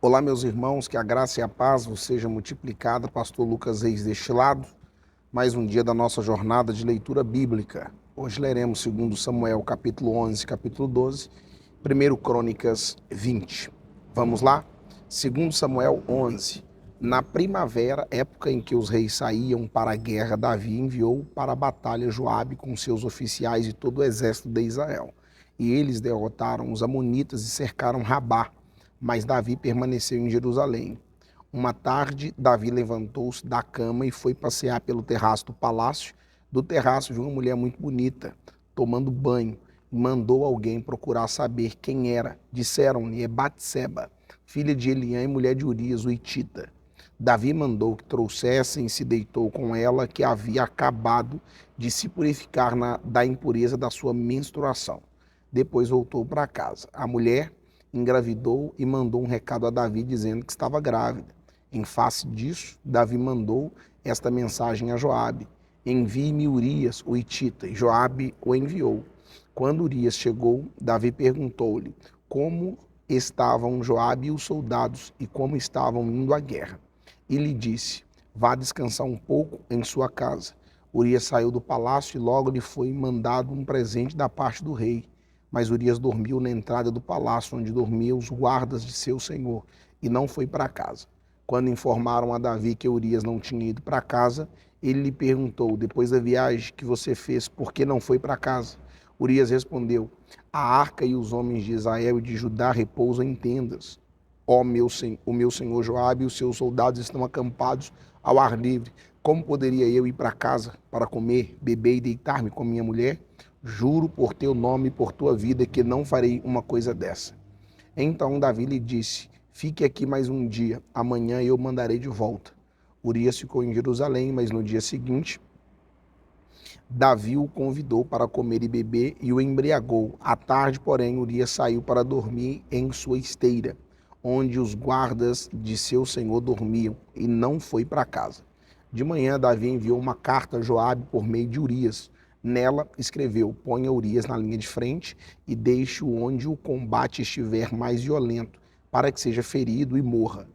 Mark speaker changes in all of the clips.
Speaker 1: Olá, meus irmãos, que a graça e a paz vos seja multiplicada. Pastor Lucas Reis deste lado, mais um dia da nossa jornada de leitura bíblica. Hoje leremos 2 Samuel, capítulo 11, capítulo 12, 1 Crônicas 20. Vamos lá? 2 Samuel 11. Na primavera, época em que os reis saíam para a guerra, Davi enviou para a batalha Joabe com seus oficiais e todo o exército de Israel. E eles derrotaram os amonitas e cercaram Rabá. Mas Davi permaneceu em Jerusalém. Uma tarde, Davi levantou-se da cama e foi passear pelo terraço do palácio. Do terraço viu uma mulher muito bonita, tomando banho, e mandou alguém procurar saber quem era. Disseram-lhe, é Batseba, filha de Eliã e mulher de Urias, o hitita. Davi mandou que trouxessem e se deitou com ela, que havia acabado de se purificar da impureza da sua menstruação. Depois voltou para casa. A mulher engravidou e mandou um recado a Davi dizendo que estava grávida. Em face disso, Davi mandou esta mensagem a Joabe: envie-me Urias, o hitita. E Joabe o enviou. Quando Urias chegou, Davi perguntou-lhe como estavam Joabe e os soldados e como estavam indo à guerra. E lhe disse: vá descansar um pouco em sua casa. Urias saiu do palácio e logo lhe foi mandado um presente da parte do rei. Mas Urias dormiu na entrada do palácio, onde dormiam os guardas de seu senhor, e não foi para casa. Quando informaram a Davi que Urias não tinha ido para casa, ele lhe perguntou, depois da viagem que você fez, por que não foi para casa? Urias respondeu, a arca e os homens de Israel e de Judá repousam em tendas. O meu senhor Joabe e os seus soldados estão acampados ao ar livre. Como poderia eu ir para casa para comer, beber e deitar-me com minha mulher? Juro por teu nome e por tua vida que não farei uma coisa dessa. Então Davi lhe disse, fique aqui mais um dia, amanhã eu mandarei de volta. Urias ficou em Jerusalém, mas no dia seguinte, Davi o convidou para comer e beber e o embriagou. À tarde, porém, Urias saiu para dormir em sua esteira, onde os guardas de seu senhor dormiam, e não foi para casa. De manhã, Davi enviou uma carta a Joabe por meio de Urias. Nela escreveu, ponha Urias na linha de frente e deixe-o onde o combate estiver mais violento, para que seja ferido e morra.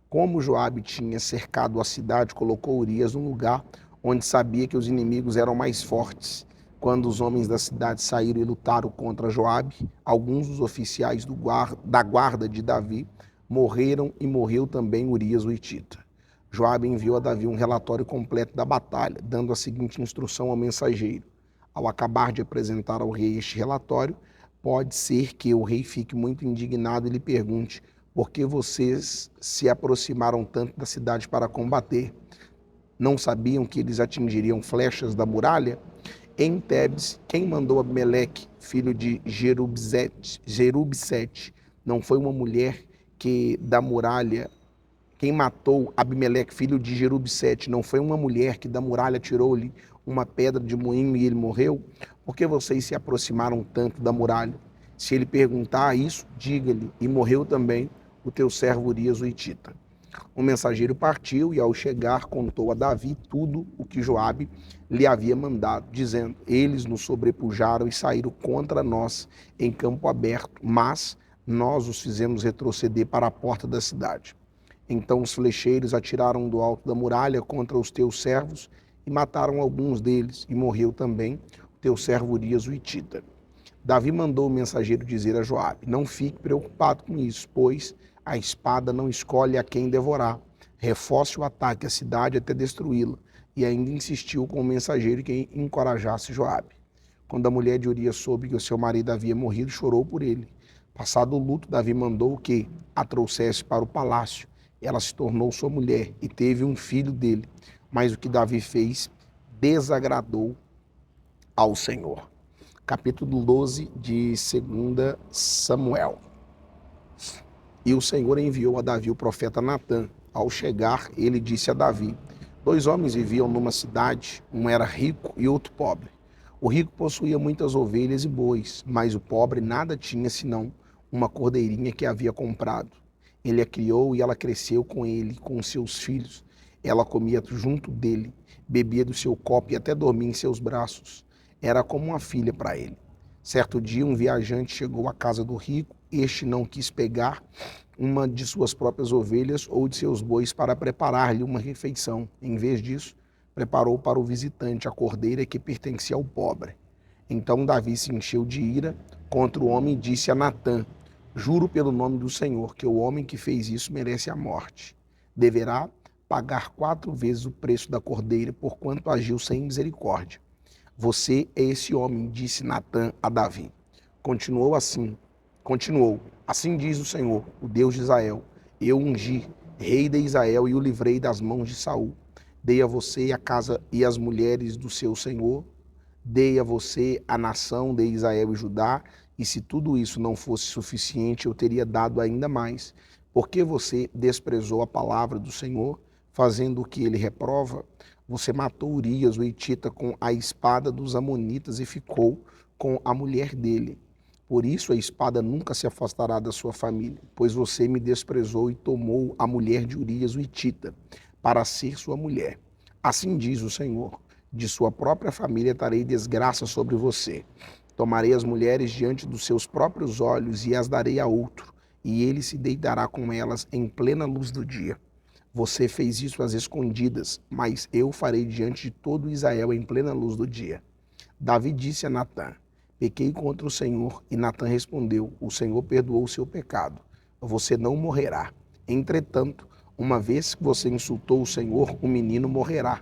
Speaker 1: Como Joabe tinha cercado a cidade, colocou Urias num lugar onde sabia que os inimigos eram mais fortes. Quando os homens da cidade saíram e lutaram contra Joabe, alguns dos oficiais da guarda de Davi morreram e morreu também Urias o hitita. Joabe enviou a Davi um relatório completo da batalha, dando a seguinte instrução ao mensageiro. Ao acabar de apresentar ao rei este relatório, pode ser que o rei fique muito indignado e lhe pergunte por que vocês se aproximaram tanto da cidade para combater. Não sabiam que eles atingiriam flechas da muralha? Em Tebes, quem mandou Abimeleque, filho de Jerubsete, não foi uma mulher que da muralha. Quem matou Abimeleque, filho de Jerubsete, não foi uma mulher que da muralha tirou-lhe uma pedra de moinho e ele morreu? Por que vocês se aproximaram tanto da muralha? Se ele perguntar isso, diga-lhe, e morreu também o teu servo Urias o hitita. O mensageiro partiu e ao chegar contou a Davi tudo o que Joabe lhe havia mandado, dizendo, eles nos sobrepujaram e saíram contra nós em campo aberto, mas nós os fizemos retroceder para a porta da cidade. Então os flecheiros atiraram do alto da muralha contra os teus servos e mataram alguns deles, e morreu também o teu servo Urias o hitita. Davi mandou o mensageiro dizer a Joabe, não fique preocupado com isso, pois a espada não escolhe a quem devorar. Reforce o ataque à cidade até destruí-la. E ainda insistiu com o mensageiro que encorajasse Joabe. Quando a mulher de Urias soube que o seu marido havia morrido, chorou por ele. Passado o luto, Davi mandou que a trouxesse para o palácio. Ela se tornou sua mulher e teve um filho dele. Mas o que Davi fez desagradou ao Senhor. Capítulo 12 de 2 Samuel. E o Senhor enviou a Davi o profeta Natã. Ao chegar, ele disse a Davi, 2 homens viviam numa cidade, um era rico e outro pobre. O rico possuía muitas ovelhas e bois, mas o pobre nada tinha senão uma cordeirinha que havia comprado. Ele a criou e ela cresceu com ele, com seus filhos. Ela comia junto dele, bebia do seu copo e até dormia em seus braços. Era como uma filha para ele. Certo dia, um viajante chegou à casa do rico este não quis pegar uma de suas próprias ovelhas ou de seus bois para preparar-lhe uma refeição. Em vez disso, preparou para o visitante a cordeira que pertencia ao pobre. Então Davi se encheu de ira contra o homem e disse a Natã: juro pelo nome do Senhor que o homem que fez isso merece a morte. Deverá pagar 4 vezes o preço da cordeira, porquanto agiu sem misericórdia. Você é esse homem, disse Natã a Davi. Continuou, assim diz o Senhor, o Deus de Israel: eu ungi rei de Israel e o livrei das mãos de Saul. Dei a você a casa e as mulheres do seu senhor, dei a você a nação de Israel e Judá, e se tudo isso não fosse suficiente, eu teria dado ainda mais. Porque você desprezou a palavra do Senhor, fazendo o que ele reprova? Você matou Urias, o hitita, com a espada dos amonitas e ficou com a mulher dele. Por isso a espada nunca se afastará da sua família, pois você me desprezou e tomou a mulher de Urias, o hitita, para ser sua mulher. Assim diz o Senhor: de sua própria família trarei desgraça sobre você. Tomarei as mulheres diante dos seus próprios olhos e as darei a outro, e ele se deitará com elas em plena luz do dia. Você fez isso às escondidas, mas eu farei diante de todo Israel em plena luz do dia. Davi disse a Natã: pequei contra o Senhor, e Natã respondeu: o Senhor perdoou o seu pecado. Você não morrerá. Entretanto, uma vez que você insultou o Senhor, o menino morrerá.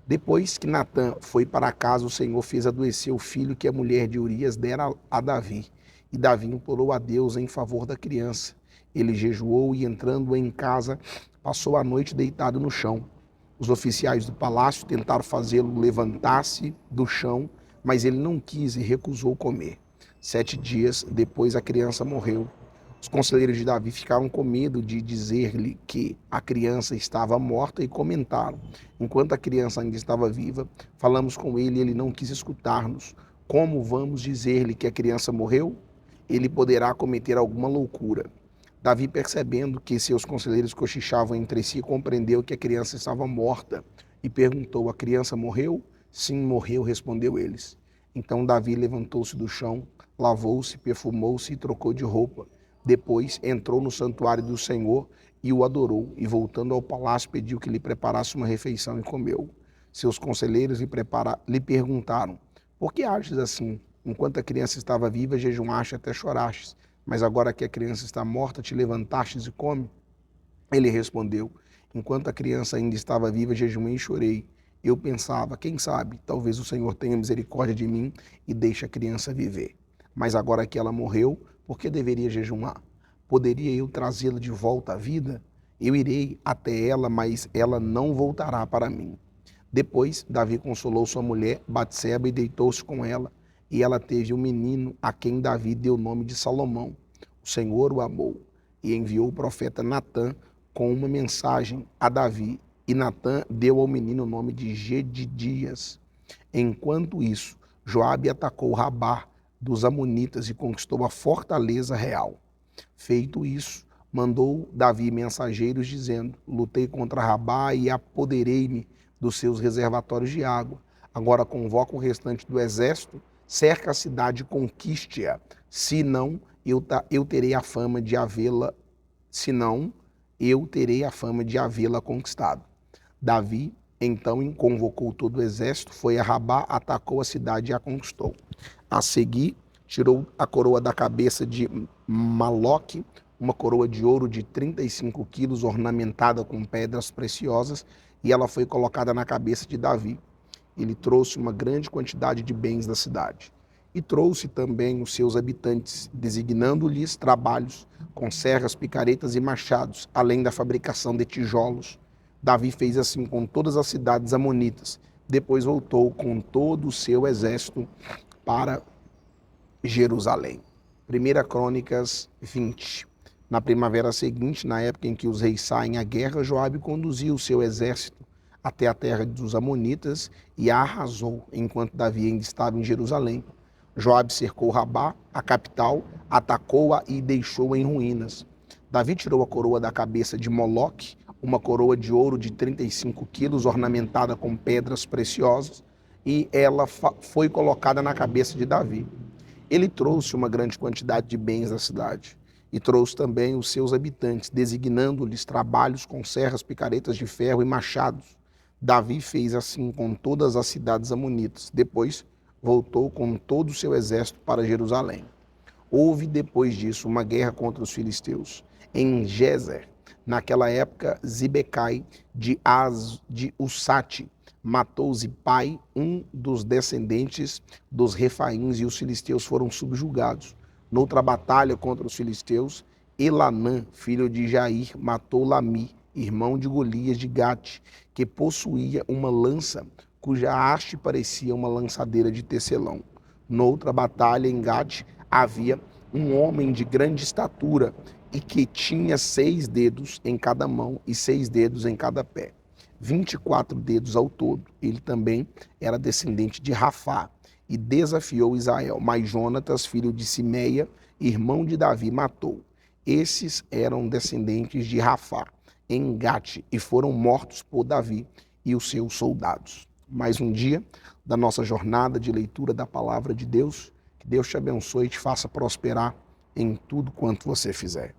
Speaker 1: Depois que Natã foi para casa, o Senhor fez adoecer o filho que a mulher de Urias dera a Davi. E Davi implorou a Deus em favor da criança. Ele jejuou e, entrando em casa, passou a noite deitado no chão. Os oficiais do palácio tentaram fazê-lo levantar-se do chão, mas ele não quis e recusou comer. 7 dias depois, a criança morreu. Os conselheiros de Davi ficaram com medo de dizer-lhe que a criança estava morta e comentaram: enquanto a criança ainda estava viva, falamos com ele e ele não quis escutar-nos. Como vamos dizer-lhe que a criança morreu? Ele poderá cometer alguma loucura. Davi, percebendo que seus conselheiros cochichavam entre si, compreendeu que a criança estava morta e perguntou: a criança morreu? Sim, morreu, respondeu eles. Então Davi levantou-se do chão, lavou-se, perfumou-se e trocou de roupa. Depois entrou no santuário do Senhor e o adorou, e voltando ao palácio pediu que lhe preparasse uma refeição e comeu. Seus conselheiros lhe perguntaram: por que ages assim? Enquanto a criança estava viva, jejuaste até chorastes, mas agora que a criança está morta, te levantastes e come? Ele respondeu: enquanto a criança ainda estava viva, jejuei e chorei. Eu pensava: quem sabe, talvez o Senhor tenha misericórdia de mim e deixe a criança viver. Mas agora que ela morreu, por que deveria jejuar? Poderia eu trazê-la de volta à vida? Eu irei até ela, mas ela não voltará para mim. Depois, Davi consolou sua mulher, Batseba, e deitou-se com ela. E ela teve um menino, a quem Davi deu o nome de Salomão. O Senhor o amou e enviou o profeta Natã com uma mensagem a Davi. E Natã deu ao menino o nome de Gedidias. Enquanto isso, Joabe atacou Rabá dos amonitas e conquistou a fortaleza real. Feito isso, mandou Davi mensageiros dizendo: lutei contra Rabá e apoderei-me dos seus reservatórios de água. Agora convoca o restante do exército, cerca a cidade e conquiste-a. Senão, eu terei a fama de havê-la conquistado. Davi então convocou todo o exército, foi a Rabá, atacou a cidade e a conquistou. A seguir, tirou a coroa da cabeça de Maloque, uma coroa de ouro de 35 quilos, ornamentada com pedras preciosas, e ela foi colocada na cabeça de Davi. Ele trouxe uma grande quantidade de bens da cidade. E trouxe também os seus habitantes, designando-lhes trabalhos com serras, picaretas e machados, além da fabricação de tijolos. Davi fez assim com todas as cidades amonitas. Depois voltou com todo o seu exército para Jerusalém. 1 Crônicas 20. Na primavera seguinte, na época em que os reis saem à guerra, Joabe conduziu o seu exército até a terra dos amonitas e a arrasou, enquanto Davi ainda estava em Jerusalém. Joabe cercou Rabá, a capital, atacou-a e deixou-a em ruínas. Davi tirou a coroa da cabeça de Moloque, uma coroa de ouro de 35 quilos, ornamentada com pedras preciosas, e ela foi colocada na cabeça de Davi. Ele trouxe uma grande quantidade de bens da cidade e trouxe também os seus habitantes, designando-lhes trabalhos com serras, picaretas de ferro e machados. Davi fez assim com todas as cidades amonitas. Depois voltou com todo o seu exército para Jerusalém. Houve depois disso uma guerra contra os filisteus em Gezer. Naquela época, Zibecai de Usate matou Zipai, um dos descendentes dos Refaíns, e os filisteus foram subjugados. Noutra batalha contra os filisteus, Elanã, filho de Jair, matou Lami, irmão de Golias de Gate, que possuía uma lança cuja haste parecia uma lançadeira de tecelão. Noutra batalha em Gate havia um homem de grande estatura e que tinha 6 dedos em cada mão e 6 dedos em cada pé, 24 dedos ao todo. Ele também era descendente de Rafá e desafiou Israel. Mas Jonatas, filho de Simeia, irmão de Davi, matou. Esses eram descendentes de Rafá em Gate e foram mortos por Davi e os seus soldados. Mais um dia da nossa jornada de leitura da palavra de Deus. Que Deus te abençoe e te faça prosperar em tudo quanto você fizer.